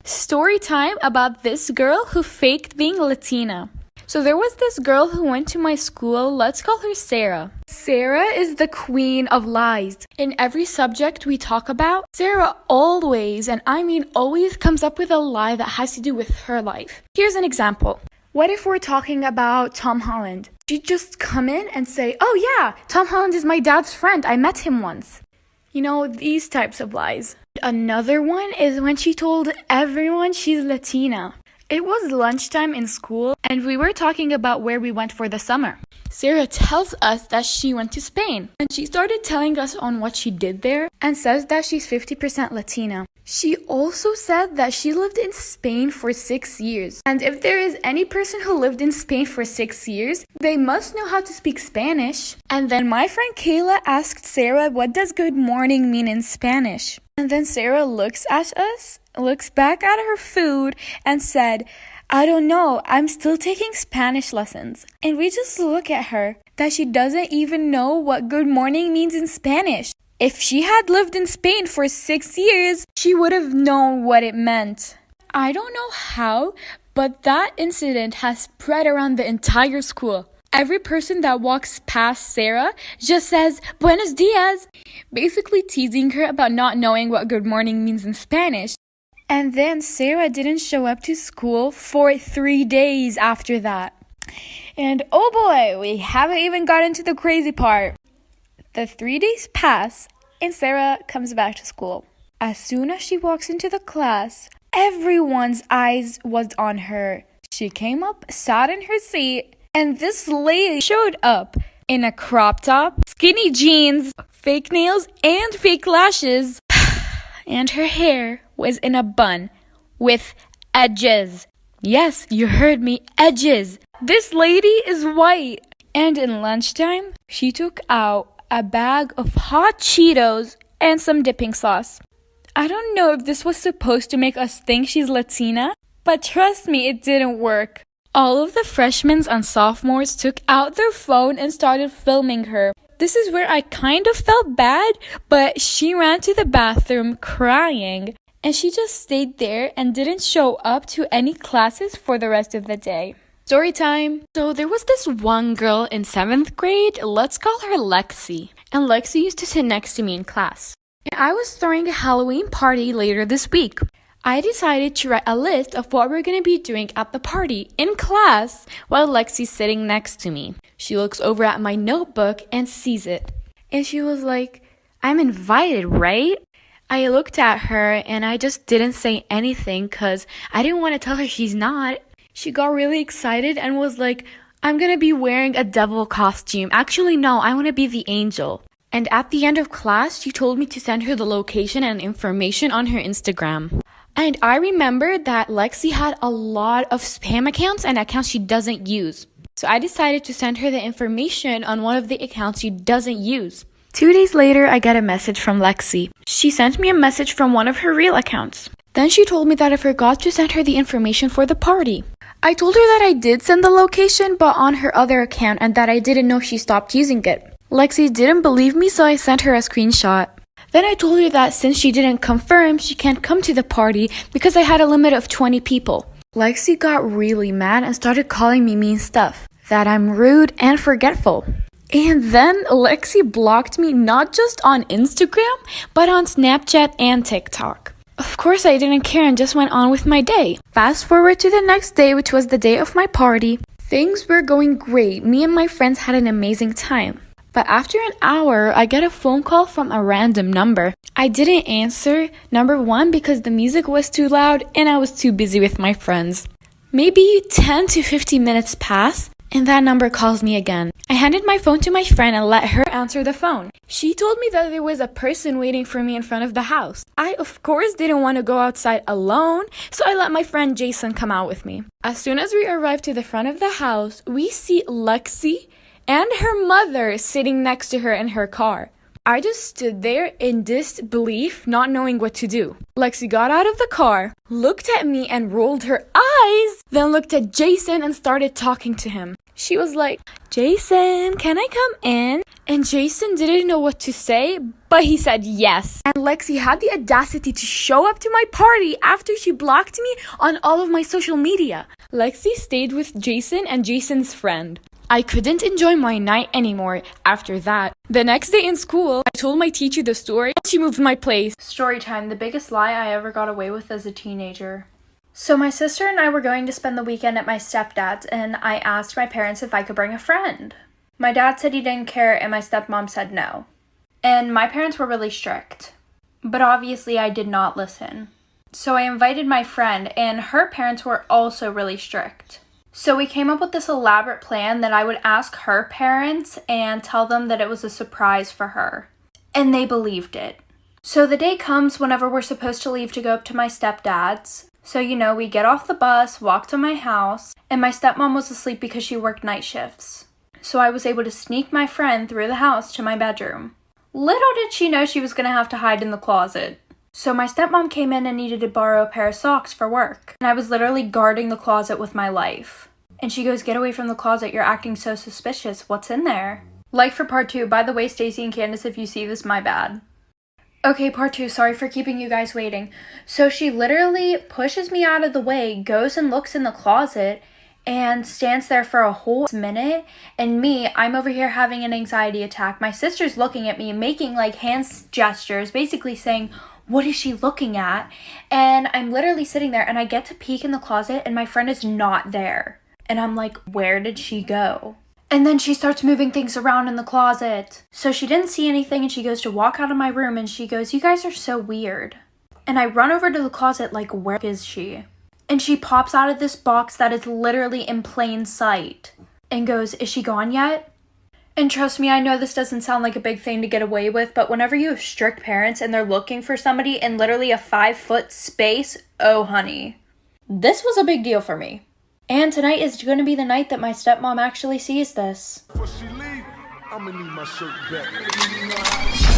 Story time about this girl who faked being Latina. So there was this girl who went to my school. Let's call her Sarah. Sarah is the queen of lies. In every subject we talk about, Sarah always, and I mean always, comes up with a lie that has to do with her life. Here's an example. What if we're talking about Tom Holland? She'd just come in and say, "Oh yeah, Tom Holland is my dad's friend. I met him once." You know, these types of lies. Another one is when she told everyone she's Latina. It was lunchtime in school, and we were talking about where we went for the summer. Sarah tells us that she went to Spain, and she started telling us on what she did there, and says that she's 50% Latina. She also said that she lived in Spain for 6 years, and if there is any person who lived in Spain for 6 years, they must know how to speak Spanish. And then my friend Kayla asked Sarah, "What does good morning mean in Spanish?" And then Sarah looks at us, looks back at her food, and said, "I don't know, I'm still taking Spanish lessons." And we just look at her, that she doesn't even know what good morning means in Spanish. If she had lived in Spain for 6 years, she would have known what it meant. I don't know how, but that incident has spread around the entire school. Every person that walks past Sarah just says, "Buenos dias," basically teasing her about not knowing what good morning means in Spanish. And then Sarah didn't show up to school for 3 days after that. And oh boy, we haven't even gotten to the crazy part. The 3 days pass, and Sarah comes back to school. As soon as she walks into the class, everyone's eyes was on her. She came up, sat in her seat, and this lady showed up in a crop top, skinny jeans, fake nails, and fake lashes. And her hair was in a bun with edges. Yes, you heard me, edges. This lady is white. And in lunchtime, she took out a bag of hot Cheetos and some dipping sauce. I don't know if this was supposed to make us think she's Latina, but trust me, it didn't work. All of the freshmen and sophomores took out their phone and started filming her. This is where I kind of felt bad, but she ran to the bathroom crying, and she just stayed there and didn't show up to any classes for the rest of the day. Story time. So there was this one girl in 7th grade, let's call her Lexi. And Lexi used to sit next to me in class. And I was throwing a Halloween party later this week. I decided to write a list of what we're going to be doing at the party in class while Lexi's sitting next to me. She looks over at my notebook and sees it. And she was like, "I'm invited, right?" I looked at her and I just didn't say anything because I didn't want to tell her she's not. She got really excited and was like, "I'm going to be wearing a devil costume. Actually, no, I want to be the angel." And at the end of class, she told me to send her the location and information on her Instagram. And I remembered that Lexi had a lot of spam accounts and accounts she doesn't use. So I decided to send her the information on one of the accounts she doesn't use. 2 days later, I got a message from Lexi. She sent me a message from one of her real accounts. Then she told me that I forgot to send her the information for the party. I told her that I did send the location, but on her other account, and that I didn't know she stopped using it. Lexi didn't believe me, so I sent her a screenshot. Then I told her that since she didn't confirm, she can't come to the party because I had a limit of 20 people. Lexi got really mad and started calling me mean stuff, that I'm rude and forgetful. And then Lexi blocked me not just on Instagram, but on Snapchat and TikTok. Of course, I didn't care and just went on with my day. Fast forward to the next day, which was the day of my party. Things were going great. Me and my friends had an amazing time. But after an hour, I get a phone call from a random number. I didn't answer, number one, because the music was too loud and I was too busy with my friends. Maybe 10 to 15 minutes pass, and that number calls me again. I handed my phone to my friend and let her answer the phone. She told me that there was a person waiting for me in front of the house. I, of course, didn't want to go outside alone, so I let my friend Jason come out with me. As soon as we arrived to the front of the house, we see Lexi and her mother sitting next to her in her car. I just stood there in disbelief, not knowing what to do. Lexi got out of the car, looked at me and rolled her eyes, then looked at Jason and started talking to him. She was like, Jason, can I come in? And Jason didn't know what to say, but he said yes. And Lexi had the audacity to show up to my party after she blocked me on all of my social media. Lexi stayed with Jason and Jason's friend. I couldn't enjoy my night anymore after that. The next day in school, I told my teacher the story and she moved my place. Story time, the biggest lie I ever got away with as a teenager. So my sister and I were going to spend the weekend at my stepdad's, and I asked my parents if I could bring a friend. My dad said he didn't care and my stepmom said no. And my parents were really strict. But obviously I did not listen. So I invited my friend and her parents were also really strict. So we came up with this elaborate plan that I would ask her parents and tell them that it was a surprise for her. And they believed it. So the day comes whenever we're supposed to leave to go up to my stepdad's. So, we get off the bus, walk to my house, and my stepmom was asleep because she worked night shifts. So I was able to sneak my friend through the house to my bedroom. Little did she know she was going to have to hide in the closet. So my stepmom came in and needed to borrow a pair of socks for work. And I was literally guarding the closet with my life. And she goes, "Get away from the closet, you're acting so suspicious. What's in there?" Like for part 2, by the way, Stacy and Candace, if you see this, my bad. Okay, part 2, sorry for keeping you guys waiting. So she literally pushes me out of the way, goes and looks in the closet, and stands there for a whole minute. And me, I'm over here having an anxiety attack. My sister's looking at me, making like hand gestures, basically saying, "What is she looking at?" And I'm literally sitting there and I get to peek in the closet and my friend is not there. And I'm like, where did she go? And then she starts moving things around in the closet. So she didn't see anything and she goes to walk out of my room and she goes, "You guys are so weird." And I run over to the closet like, where is she? And she pops out of this box that is literally in plain sight and goes, "Is she gone yet?" And trust me, I know this doesn't sound like a big thing to get away with, but whenever you have strict parents and they're looking for somebody in literally a 5-foot space, oh honey. This was a big deal for me. And tonight is going to be the night that my stepmom actually sees this. Before she leave, I'ma need my shirt back.